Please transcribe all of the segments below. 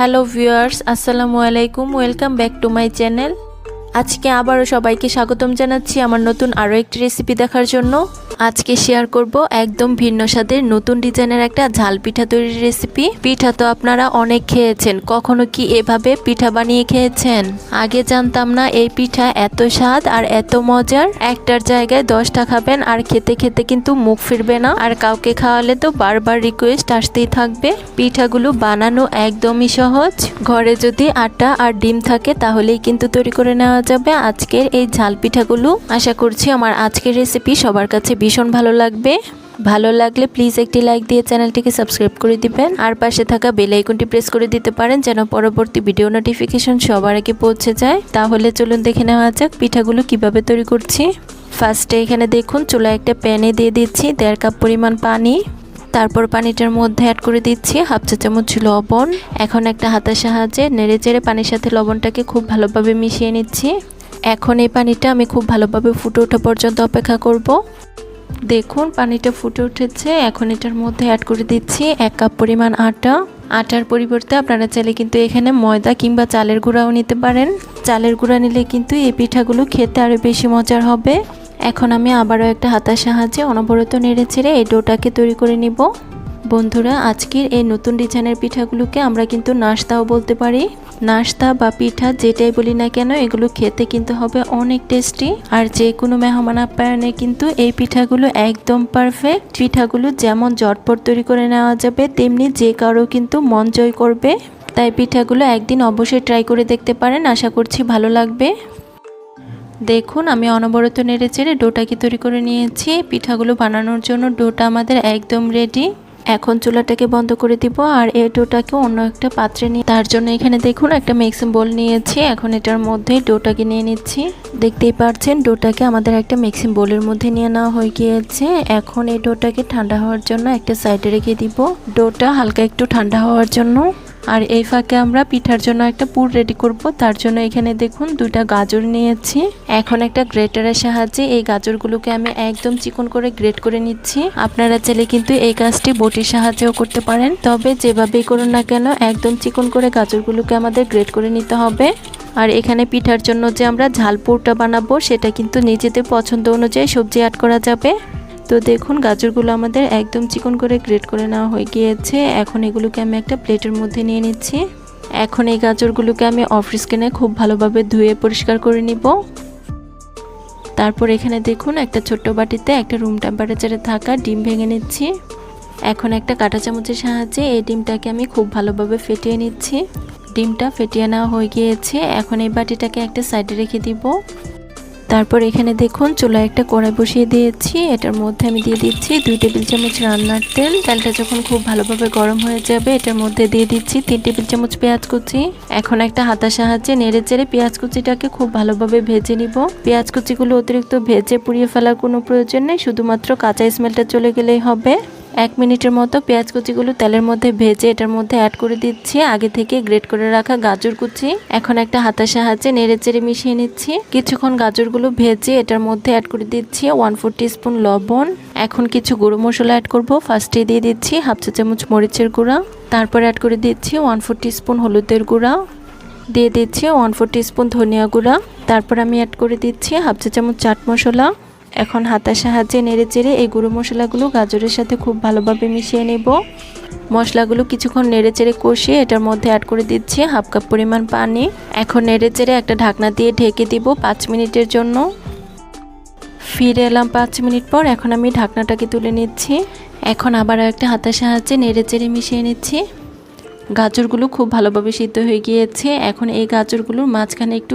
Hello viewers, আসসালামু আলাইকুম। Welcome back to my channel. আজকে আবারও সবাইকে স্বাগতম জানাচ্ছি আমার নতুন আরও একটি রেসিপি দেখার জন্য। আজকে শেয়ার করব একদম ভিন্ন স্বাদের নতুন ডিজাইনের একটা ঝাল পিঠা তৈরির রেসিপি। পিঠা তো আপনারা অনেক খেয়েছেন, কখনো কি এভাবে পিঠা বানিয়ে খেয়েছেন? আগে জানতাম না এই পিঠা এত স্বাদ আর এত মজার। একটার জায়গায় 10টা খাবেন আর খেতে খেতে কিন্তু মুখ ফিরবে না, আর কাউকে খাওয়ালে তো বারবার রিকোয়েস্ট আসতেই থাকবে। পিঠাগুলো বানানো একদমই সহজ। ঘরে যদি আটা আর ডিম থাকে তাহলেই কিন্তু তৈরি করে নেওয়া যাবে আজকের এই ঝাল পিঠাগুলো। আশা করছি আমার আজকের রেসিপি সবার কাছে ভীষণ ভালো লাগবে। ভালো লাগলে প্লিজ একটি লাইক দিয়ে চ্যানেলটিকে সাবস্ক্রাইব করে দিবেন, আর পাশে থাকা বেল আইকনটি প্রেস করে দিতে পারেন যেন পরবর্তী ভিডিও নোটিফিকেশন সবার আগে পৌঁছে যায়। তাহলে চলুন দেখে নেওয়া যাক পিঠাগুলো কিভাবে তৈরি করছি। ফার্স্টে এখানে দেখুন চুলায় একটা প্যানে দিয়ে দিচ্ছি 1.5 কাপ পরিমাণ পানি। তারপর পানিটার মধ্যে অ্যাড করে দিচ্ছি 1/2 চা চামচ লবণ। এখন একটা হাতের সাহায্যে নেড়ে চেড়ে পানির সাথে লবণটাকে খুব ভালোভাবে মিশিয়ে নিচ্ছি। এখন এই পানিটা আমি খুব ভালোভাবে ফুটে ওঠা পর্যন্ত অপেক্ষা করব। দেখুন পানিটা ফুটে উঠেছে। এখন এটার মধ্যে অ্যাড করে দিচ্ছি 1 কাপ পরিমাণ আটা। আটার পরিবর্তে আপনারা চাইলে কিন্তু এখানে ময়দা কিংবা চালের গুঁড়াও নিতে পারেন। চালের গুঁড়া নিলে কিন্তু এই পিঠাগুলো খেতে আরও বেশি মজার হবে। এখন আমি আবারও একটা হাতার সাহায্যে অনবরত নেড়ে চেড়ে এই ডোটাকে তৈরি করে নিব। বন্ধুরা, আজকের এই নতুন ডিজাইনের পিঠাগুলোকে আমরা কিন্তু নাস্তাও বলতে পারি। নাস্তা বা পিঠা যেটাই বলি না কেন, এগুলো খেতে কিন্তু হবে অনেক টেস্টি। আর যে কোনো মেহমান আপ্যায়নে কিন্তু এই পিঠাগুলো একদম পারফেক্ট। পিঠাগুলো যেমন ঝটপট তৈরি করে নেওয়া যাবে, তেমনি যে কারো কিন্তু মন জয় করবে। তাই পিঠাগুলো একদিন অবশ্যই ট্রাই করে দেখতে পারেন, আশা করছি ভালো লাগবে। দেখুন আমি অনবরত নেড়ে চেড়ে ডোটাকে তৈরি করে নিয়েছি। পিঠাগুলো বানানোর জন্য ডোটা আমাদের একদম রেডি। এখন চুলাটাকে বন্ধ করে দিব আর এই ডোটাকে অন্য একটা পাত্রে নিয়ে, তার জন্য এখানে দেখুন একটা মিক্সিং বোল নিয়েছি। এখন এটার মধ্যে ডোটাকে নিয়ে নিচ্ছি। দেখতেই পাচ্ছেন ডোটাকে আমাদের একটা মিক্সিং বোলের মধ্যে নিয়ে নেওয়া হয়ে গিয়েছে। এখন এই ডোটাকে ঠান্ডা হওয়ার জন্য একটা সাইডে রেখে দিব, ডোটা হালকা একটু ঠান্ডা হওয়ার জন্য। আর এই ফাঁকে আমরা পিঠার জন্য একটা পুর রেডি করব। তার জন্য এখানে দেখুন 2টা গাজর নিয়েছি। এখন একটা গ্রেটারের সাহায্যে এই গাজরগুলোকে আমি একদম চিকন করে গ্রেট করে নিচ্ছি। আপনারা চাইলে কিন্তু এই কাজটি বটির সাহায্যেও করতে পারেন, তবে যেভাবেই করুন না কেন একদম চিকন করে গাজরগুলোকে আমাদের গ্রেট করে নিতে হবে। আর এখানে পিঠার জন্য যে আমরা ঝাল পুরটা বানাবো সেটা কিন্তু নিজেদের পছন্দ অনুযায়ী সবজি অ্যাড করা যাবে। তো দেখুন গাজরগুলো আমাদের একদম চিকন করে গ্রেট করে নেওয়া হয়ে গিয়েছে। এখন এগুলোকে আমি একটা প্লেটের মধ্যে নিয়ে নিচ্ছি। এখন এই গাজরগুলোকে আমি অফ স্ক্রিনে খুব ভালোভাবে ধুয়ে পরিষ্কার করে নিব। তারপর এখানে দেখুন একটা ছোট্ট বাটিতে একটা রুম টেম্পারেচারে থাকা ডিম ভেঙে নিচ্ছি। এখন একটা কাঁটা চামচের সাহায্যে এই ডিমটাকে আমি খুব ভালোভাবে ফেটিয়ে নিচ্ছি। ডিমটা ফেটিয়ে নেওয়া হয়ে গিয়েছে। এখন এই বাটিটাকে একটা সাইডে রেখে দিব। তারপর এখানে দেখুন চুলায় একটা কড়াই বসিয়ে দিয়েছি। এটার মধ্যে আমি দিয়ে দিচ্ছি 2 টেবিল চামচ রান্নার তেল। তেলটা যখন খুব ভালোভাবে গরম হয়ে যাবে এটার মধ্যে দিয়ে দিচ্ছি 3 টেবিল চামচ পেঁয়াজ কুচি। এখন একটা হাতার সাহায্যে নেড়ে চেড়ে পেঁয়াজ কুচিটাকে খুব ভালোভাবে ভেজে নিব। পেঁয়াজ কুচিগুলো অতিরিক্ত ভেজে পুড়িয়ে ফেলার কোনো প্রয়োজন নেই, শুধুমাত্র কাঁচা স্মেলটা চলে গেলেই হবে। 1 মিনিটের মতো পেঁয়াজ কুচিগুলো তেলের মধ্যে ভেজে এটার মধ্যে অ্যাড করে দিচ্ছি আগে থেকে গ্রেট করে রাখা গাজর কুচি। এখন একটা হাতার সাহায্যে নেড়ে চেড়ে মিশিয়ে নিচ্ছি। কিছুক্ষণ গাজরগুলো ভেজে এটার মধ্যে অ্যাড করে দিচ্ছি 1/4 টিস্পুন লবণ। এখন কিছু গুঁড়ো মশলা অ্যাড করব। ফার্স্টে দিয়ে দিচ্ছি 1/2 চা চামচ মরিচের গুঁড়া। তারপর অ্যাড করে দিচ্ছি 1/4 টিস্পুন হলুদের গুঁড়া। দিয়ে দিচ্ছি 1/4 টিস্পুন ধনিয়া গুঁড়া। তারপর আমি অ্যাড করে দিচ্ছি 1/2 চা চামচ চাট মশলা। এখন হাতার সাহায্যে নেড়ে চেড়ে এই গুঁড়ো মশলাগুলো গাজরের সাথে খুব ভালোভাবে মিশিয়ে নেব। মশলাগুলো কিছুক্ষণ নেড়ে চেড়ে কষিয়ে এটার মধ্যে অ্যাড করে দিচ্ছি 1/2 কাপ পরিমাণ পানি। এখন নেড়ে চেড়ে একটা ঢাকনা দিয়ে ঢেকে দিব 5 মিনিটের জন্য। ফিরে এলাম 5 মিনিট পর। এখন আমি ঢাকনাটাকে তুলে নিচ্ছি। এখন আবার একটা হাতার সাহায্যে নেড়ে চেড়ে মিশিয়ে নিচ্ছি। গাজরগুলো খুব ভালোভাবে সিদ্ধ হয়ে গিয়েছে। এখন এই গাজরগুলোর মাঝখানে একটু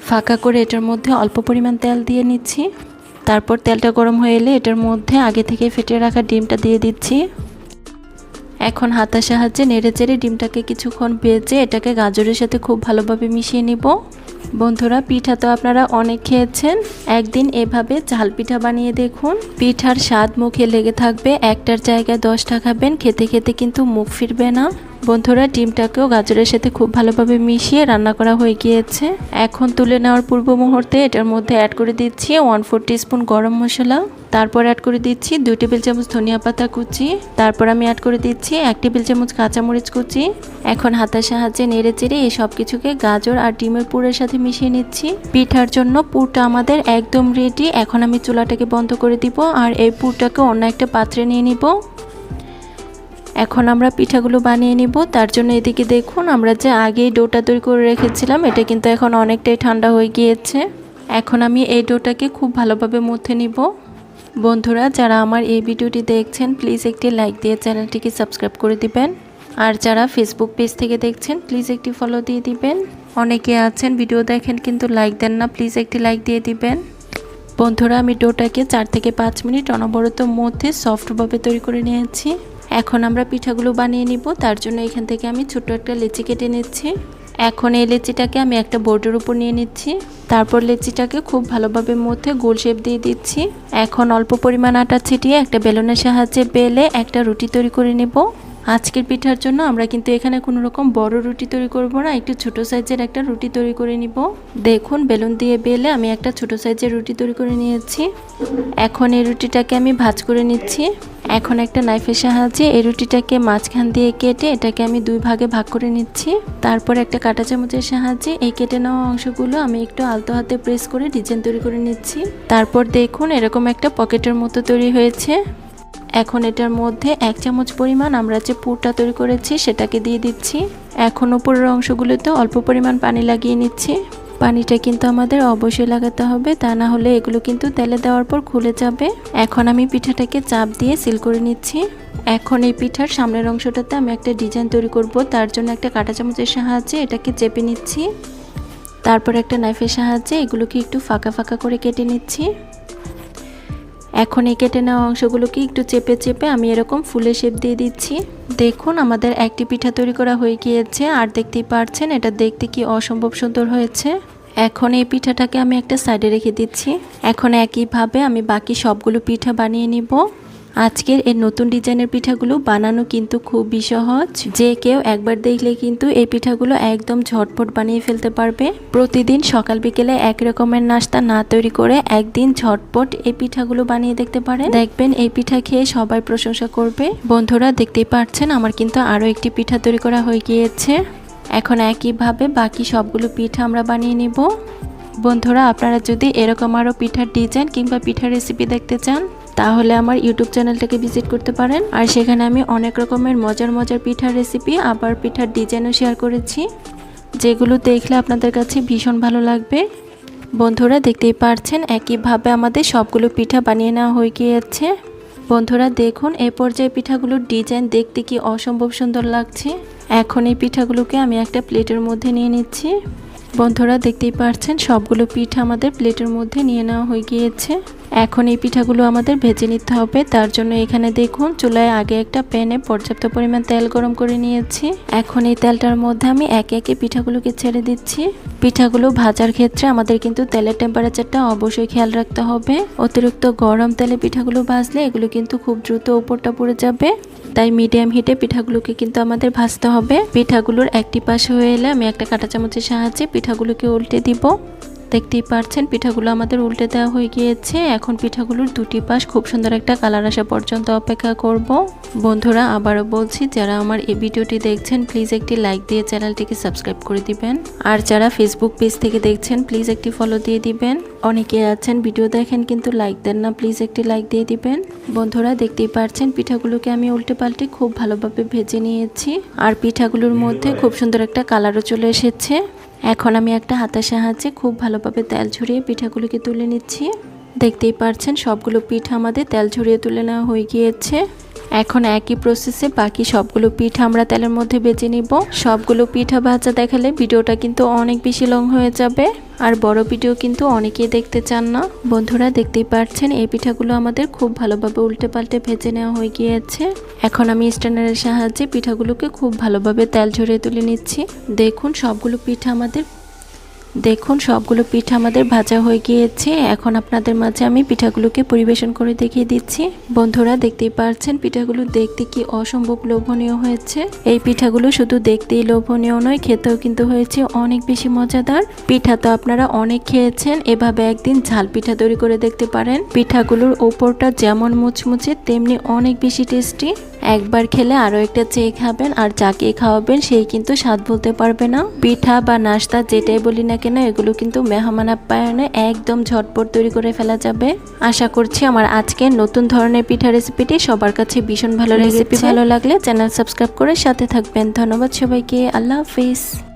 ফাঁকা করে এটার মধ্যে অল্প পরিমাণ তেল দিয়ে নিচ্ছি। তারপর তেলটা গরম হয়ে এলে এটার মধ্যে আগে থেকে ফেটিয়ে রাখা ডিমটা দিয়ে দিচ্ছি। এখন হাতার সাহায্যে নেড়ে চেড়ে ডিমটাকে কিছুক্ষণ ভেজে এটাকে গাজরের সাথে খুব ভালোভাবে মিশিয়ে নিব। বন্ধুরা, পিঠা তো আপনারা অনেক খেয়েছেন, একদিন এভাবে ঝাল পিঠা বানিয়ে দেখুন। পিঠার স্বাদ মুখে লেগে থাকবে, একটার জায়গায় 10টা খাবেন, খেতে খেতে কিন্তু মুখ ফিরবে না। বন্ধুরা ডিমটাকেও গাজরের সাথে খুব ভালোভাবে মিশিয়ে রান্না করা হয়ে গিয়েছে। এখন তুলে নেওয়ার পূর্ব মুহূর্তে এটার মধ্যে অ্যাড করে দিচ্ছি 1/4 টিস্পুন গরম মশলা, তারপর অ্যাড করে দিচ্ছি 2 টেবিল চামচ ধনিয়া পাতা কুচি, তারপর আমি অ্যাড করে দিচ্ছি 1 টেবিল চামচ কাঁচামরিচ কুচি। এখন হাতের সাহায্যে নেড়ে চেড়ে এই সব কিছুকে গাজর আর ডিমের পুরের সাথে মিশিয়ে নিচ্ছি। পিঠার জন্য পুরটা আমাদের একদম রেডি। এখন আমি চুলাটাকে বন্ধ করে দিব আর এই পুরটাকে অন্য একটা পাত্রে নিয়ে নিব। এখন আমরা পিঠাগুলো বানিয়ে নিব। তার জন্য এদিকে দেখুন আমরা যে আগেই ডোটা তৈরি করে রেখেছিলাম এটা কিন্তু এখন অনেকটাই ঠান্ডা হয়ে গিয়েছে। এখন আমি এই ডোটাকে খুব ভালোভাবে মথে নিব। বন্ধুরা যারা আমার এই ভিডিওটি দেখছেন প্লিজ একটি লাইক দিয়ে চ্যানেলটিকে সাবস্ক্রাইব করে দিবেন। আর যারা ফেসবুক পেজ থেকে দেখছেন প্লিজ একটি ফলো দিয়ে দিবেন। অনেকে আছেন ভিডিও দেখেন কিন্তু লাইক দেন না, প্লিজ একটি লাইক দিয়ে দিবেন। বন্ধুরা আমি ডোটাকে 4 থেকে 5 মিনিট অনবরত মধ্যে সফটভাবে তৈরি করে নিয়েছি। এখন আমরা পিঠাগুলো বানিয়ে নিব। তার জন্য এখান থেকে আমি ছোট একটা লেচি কেটে নিচ্ছি। এখন এই লেচিটাকে আমি একটা বোর্ডের উপর নিয়ে নিচ্ছি। তারপর লেচিটাকে খুব ভালোভাবে মধ্যে গোল শেপ দিয়ে দিচ্ছি। এখন অল্প পরিমাণ আটা ছিটিয়ে একটা বেলুনের সাহায্যে বেলে একটা রুটি তৈরি করে নেব। আজকের পিঠার জন্য আমরা কিন্তু এখানে কোনো রকম বড় রুটি তৈরি করব না, একটু ছোট সাইজের একটা রুটি তৈরি করে নিব। দেখুন বেলুন দিয়ে বেলে আমি একটা ছোট সাইজের রুটি তৈরি করে নিয়েছি। এখন এই রুটিটাকে আমি ভাঁজ করে নিচ্ছি। এখন একটা নাইফের সাহায্যে এই রুটিটাকে মাঝখান দিয়ে কেটে এটাকে আমি 2 ভাগে ভাগ করে নিচ্ছি। তারপর একটা কাঁটা চামচের সাহায্যে এই কেটে নেওয়া অংশগুলো আমি একটু আলতো হাতে প্রেস করে ডিজাইন তৈরি করে নিচ্ছি। তারপর দেখুন এরকম একটা পকেটের মতো তৈরি হয়েছে। এখন এটার মধ্যে 1 চামচ পরিমাণ আমরা যে পুরটা তৈরি করেছি সেটাকে দিয়ে দিচ্ছি। এখন উপরের অংশগুলোতে অল্প পরিমাণ পানি লাগিয়ে নিচ্ছি। পানিটা কিন্তু আমাদের অবশ্যই লাগাতে হবে, তা না হলে এগুলো কিন্তু তেলে দেওয়ার পর খুলে যাবে। এখন আমি পিঠাটাকে চাপ দিয়ে সিল করে নিচ্ছি। এখন এই পিঠার সামনের অংশটাতে আমি একটা ডিজাইন তৈরি করব। তার জন্য একটা কাঁটা চামচের সাহায্যে এটাকে চেপে নিচ্ছি। তারপর একটা নাইফের সাহায্যে এগুলোকে একটু ফাঁকা ফাঁকা করে কেটে নিচ্ছি। এখন এই কেটে নেওয়া অংশগুলোকে একটু চেপে চেপে আমি এরকম ফুলের শেপ দিয়ে দিচ্ছি। দেখুন আমাদের একটি পিঠা তৈরি করা হয়ে গিয়েছে আর দেখতেই পাচ্ছেন এটা দেখতে কি অসম্ভব সুন্দর হয়েছে। এখন এই পিঠাটাকে আমি একটা সাইডে রেখে দিচ্ছি। এখন একইভাবে আমি বাকি সবগুলো পিঠা বানিয়ে নিব। আজকের এই নতুন ডিজাইনের পিঠাগুলো বানানো কিন্তু খুবই সহজ। যে কেউ একবার দেখলে কিন্তু এই পিঠাগুলো একদম ঝটপট বানিয়ে ফেলতে পারবে। প্রতিদিন সকাল বিকেলে এক রকমের নাস্তা না তৈরি করে একদিন ঝটপট এই পিঠাগুলো বানিয়ে দেখতে পারেন। দেখবেন এই পিঠা খেয়ে সবাই প্রশংসা করবে। বন্ধুরা দেখতেই পাচ্ছেন আমার কিন্তু আরও একটি পিঠা তৈরি করা হয়ে গিয়েছে। এখন একইভাবে বাকি সবগুলো পিঠা আমরা বানিয়ে নিব। বন্ধুরা আপনারা যদি এরকম আরও পিঠার ডিজাইন কিংবা পিঠার রেসিপি দেখতে চান তাহলে আমার ইউটিউব চ্যানেলটাকে ভিজিট করতে পারেন। আর সেখানে আমি অনেক রকমের মজার মজার পিঠার রেসিপি আবার পিঠার ডিজাইনও শেয়ার করেছি, যেগুলো দেখলে আপনাদের কাছে ভীষণ ভালো লাগবে। বন্ধুরা দেখতেই পাচ্ছেন একইভাবে আমাদের সবগুলো পিঠা বানিয়ে নেওয়া হয়ে গিয়েছে। বন্ধুরা দেখুন এই পর্যায়ে পিঠাগুলোর ডিজাইন দেখতে কি অসম্ভব সুন্দর লাগছে। এখন এই পিঠাগুলোকে আমি একটা প্লেটের মধ্যে নিয়ে নিচ্ছি। বন্ধুরা দেখতেই পাচ্ছেন সবগুলো পিঠা আমাদের প্লেটের মধ্যে নিয়ে নেওয়া হয়ে গিয়েছে। এখন এই পিঠাগুলো আমাদের ভেজে নিতে হবে। তার জন্য এখানে দেখুন চুলায় আগে একটা প্যানে পর্যাপ্ত পরিমাণ তেল গরম করে নিয়েছি। এখন এই তেলটার মধ্যে আমি একে একে পিঠাগুলোকে ছেড়ে দিচ্ছি। পিঠাগুলো ভাজার ক্ষেত্রে আমাদের কিন্তু তেলের টেম্পারেচারটা অবশ্যই খেয়াল রাখতে হবে। অতিরিক্ত গরম তেলে পিঠাগুলো ভাজলে এগুলো কিন্তু খুব দ্রুত উপরটা পড়ে যাবে। তাই মিডিয়াম হিটে পিঠাগুলোকে কিন্তু আমাদের ভাজতে হবে। পিঠাগুলোর একটি পাশ হয়ে এলে আমি একটা কাঁটা চামচের সাহায্যে পিঠাগুলোকে উল্টে দিব। দেখতেই পাচ্ছেন পিঠাগুলো আমাদের উল্টে দেওয়া হয়ে গিয়েছে। এখন পিঠাগুলোর দুটি পাশ খুব সুন্দর একটা কালার আসা পর্যন্ত অপেক্ষা করব। বন্ধুরা আবারও বলছি যারা আমার এই ভিডিওটি দেখছেন প্লিজ একটি লাইক দিয়ে চ্যানেলটিকে সাবস্ক্রাইব করে দিবেন। আর যারা ফেসবুক পেজ থেকে দেখছেন প্লিজ একটি ফলো দিয়ে দিবেন। অনেকে আছেন ভিডিও দেখেন কিন্তু লাইক দেন না, প্লিজ একটি লাইক দিয়ে দিবেন। বন্ধুরা দেখতেই পাচ্ছেন পিঠাগুলোকে আমি উল্টে পাল্টে খুব ভালোভাবে ভেজে নিয়েছি। আর পিঠাগুলোর মধ্যে খুব সুন্দর একটা কালারও চলে এসেছে। এখন আমি একটা হাতের সাহায্যে খুব ভালোভাবে তেল ঝরিয়ে পিঠাগুলোকে তুলে নিচ্ছি। দেখতেই পাচ্ছেন সবগুলো পিঠা আমাদের তেল ঝরিয়ে তুলে নেওয়া হয়ে গিয়েছে। এখন একই প্রসেসে বাকি সবগুলো পিঠা আমরা তেলের মধ্যে ভেজে নিব। সবগুলো পিঠা ভাজা দেখালে ভিডিওটা কিন্তু অনেক বেশি লং হয়ে যাবে আর বড় ভিডিও কিন্তু অনেকেই দেখতে চান না। বন্ধুরা দেখতেই পাচ্ছেন এই পিঠাগুলো আমাদের খুব ভালোভাবে উল্টে পাল্টে ভেজে নেওয়া হয়ে গিয়েছে। এখন আমি স্ট্যান্ডারের সাহায্যে পিঠাগুলোকে খুব ভালোভাবে তেল ঝরিয়ে তুলে নিচ্ছি। দেখুন সবগুলো পিঠা আমাদের দেখুন সবগুলো পিঠা আমাদের ভাজা হয়ে গিয়েছে। এখন আপনাদের মাঝে আমি পিঠাগুলোকে পরিবেশন করে দেখিয়ে দিচ্ছি। বন্ধুরা দেখতেই পাচ্ছেন পিঠাগুলো দেখতে কি অসম্ভব লোভনীয় হয়েছে। এই পিঠাগুলো শুধু দেখতেই লোভনীয় নয়, খেতেও কিন্তু হয়েছে অনেক বেশি মজাদার। পিঠা তো আপনারা অনেক খেয়েছেন, এভাবে একদিন ঝাল পিঠা তৈরি করে দেখতে পারেন। পিঠাগুলোর ওপরটা যেমন মুচমুচে তেমনি অনেক বেশি টেস্টি। একবার খেলে আরো একটা চেয়ে খাবেন, আর যাকে খাওয়াবেন সেই কিন্তু স্বাদ বলতে পারবে না। পিঠা বা নাস্তা যেটাই বলি না কেন, এগুলো কিন্তু মেহমান আপ্যায়নে একদম ঝটপট তৈরি করে ফেলা যাবে। আশা করছি আমার আজকের নতুন ধরনের পিঠা রেসিপিটি সবার কাছে ভীষণ ভালো লেগেছে। ভালো লাগলে চ্যানেল সাবস্ক্রাইব করে সাথে থাকবেন। ধন্যবাদ সবাইকে। আল্লাহ হাফিজ।